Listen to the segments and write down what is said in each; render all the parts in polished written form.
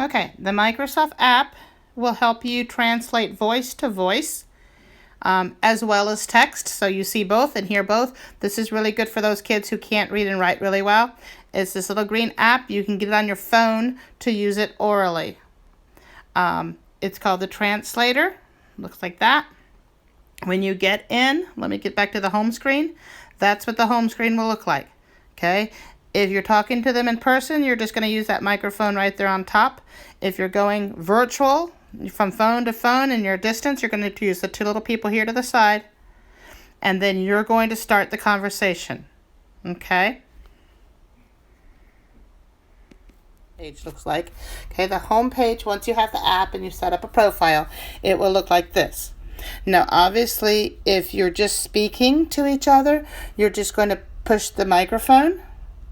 Okay, the Microsoft app will help you translate voice to voice as well as text. So you see both and hear both. This is really good for those kids who can't read and write really well. It's this little green app. You can get it on your phone to use it orally. It's called the translator. Looks like that. When you get in, let me get back to the home screen. That's what the home screen will look like. Okay. If you're talking to them in person, you're just going to use that microphone right there on top. If you're going virtual, from phone to phone in your distance, you're going to use the two little people here to the side. And then you're going to start the conversation. Okay? Page looks like. Okay, the home page, once you have the app and you set up a profile, it will look like this. Now, obviously, if you're just speaking to each other, you're just going to push the microphone.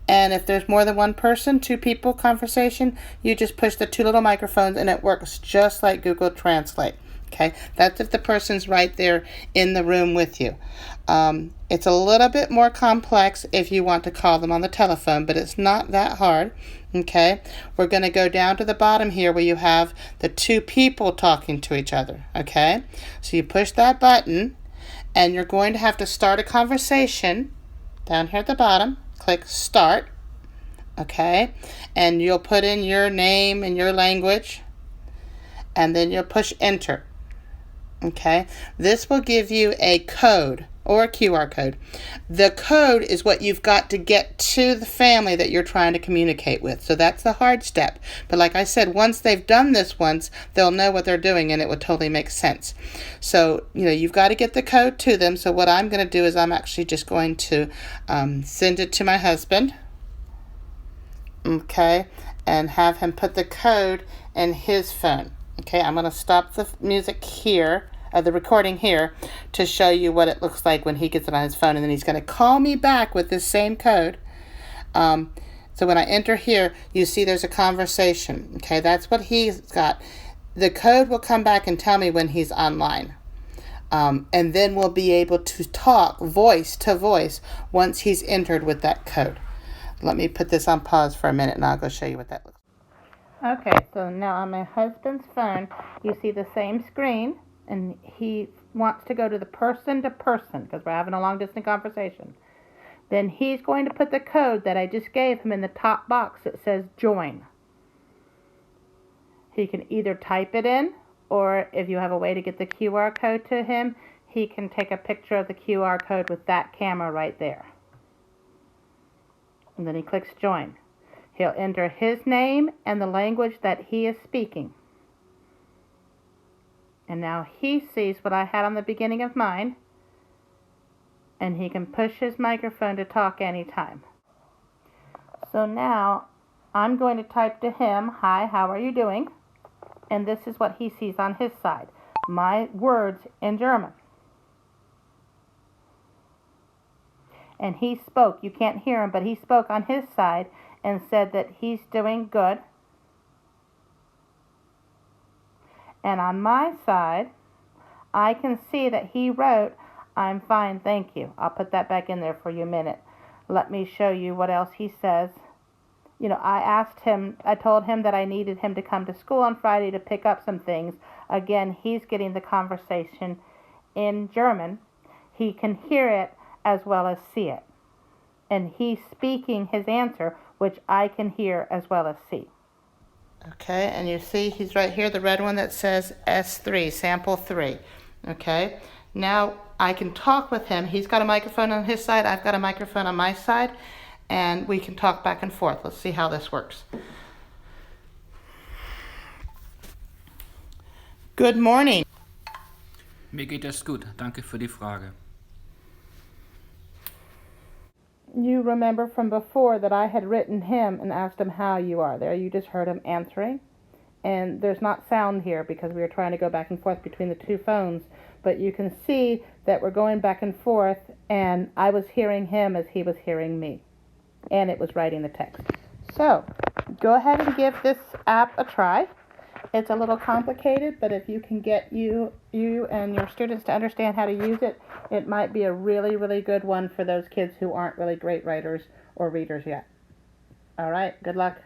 And if there's more than one person, two people conversation, you just push the two little microphones and it works just like Google Translate. Okay, that's if the person's right there in the room with you. It's a little bit more complex if you want to call them on the telephone, but it's not that hard. Okay, we're going to go down to the bottom here where you have the two people talking to each other. Okay, so you push that button and you're going to have to start a conversation down here at the bottom. Click start, okay, and you'll put in your name and your language, and then you'll push enter, okay. This will give you a code or a QR code. The code is what you've got to get to the family that you're trying to communicate with, so that's the hard step. But like I said, once they've done this once, they'll know what they're doing and it would totally make sense. So, you've got to get the code to them. So what I'm going to do is I'm actually just going to send it to my husband, okay, and have him put the code in his phone. Okay, I'm going to stop the music here, the recording here, to show you what it looks like when he gets it on his phone, and then he's going to call me back with this same code. So when I enter here, you see there's a conversation. Okay, that's what he's got. The code will come back and tell me when he's online. And then we'll be able to talk voice to voice once he's entered with that code. Let me put this on pause for a minute and I'll go show you what that looks like. Okay, so now on my husband's phone, you see the same screen, and he wants to go to the person because we're having a long distance conversation. Then he's going to put the code that I just gave him in the top box that says join. He can either type it in, or if you have a way to get the QR code to him, he can take a picture of the QR code with that camera right there. And then he clicks join. He'll enter his name and the language that he is speaking. And now he sees what I had on the beginning of mine, and he can push his microphone to talk anytime. So now I'm going to type to him, "Hi, how are you doing?" And this is what he sees on his side. My words in German. And he spoke. You can't hear him, but he spoke on his side and said that he's doing good. And on my side, I can see that he wrote, "I'm fine, thank you." I'll put that back in there for you a minute. Let me show you what else he says. I told him that I needed him to come to school on Friday to pick up some things. Again, he's getting the conversation in German. He can hear it as well as see it. And he's speaking his answer, which I can hear as well as see. Okay, and you see he's right here, the red one that says S3, sample 3. Okay, now I can talk with him. He's got a microphone on his side, I've got a microphone on my side, and we can talk back and forth. Let's see how this works. Good morning. Mir geht es gut. Danke für die Frage. You remember from before that I had written him and asked him how you are. There you just heard him answering. And there's not sound here because we were trying to go back and forth between the two phones. But you can see that we're going back and forth, and I was hearing him as he was hearing me. And it was writing the text. So, go ahead and give this app a try. It's a little complicated, but if you can get you and your students to understand how to use it, it might be a really, really good one for those kids who aren't really great writers or readers yet. All right, good luck.